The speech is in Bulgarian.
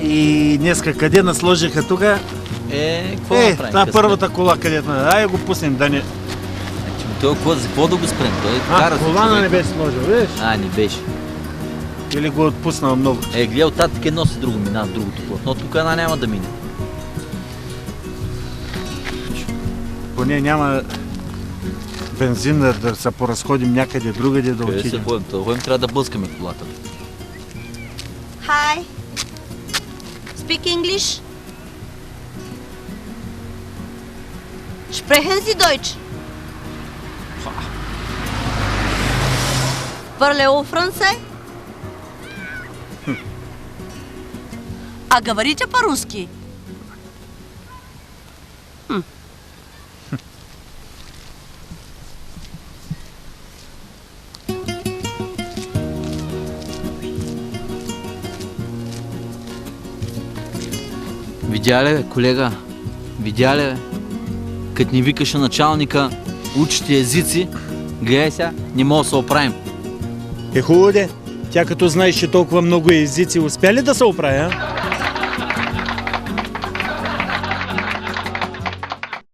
И днеска къде насложиха тук? Какво да направим? Това първата кола където... Ай го пуснем, да не... Той за какво да го спрем? Той кара за колана човек. не беше сложил, видиш? Не беше. Или го отпуснал много. Гледай, оттатък едно с друго минава, другото платно. Тук една няма да мине. Поне няма бензин да се поразходим някъде другаде да Къде се отидем. ходим? Да ходим, трябва да блъскаме колата. Hi. Speak English? Sprechen Sie Deutsch? Parlez-vous français? А говорите по-русски? Видя ли, бе, колега? Видя ли, бе? Като ни викаше началника, учите езици, гледай сега, не мога да се оправим. Хубаво де. Тя като знаеш, че толкова много езици, успя ли да се оправя?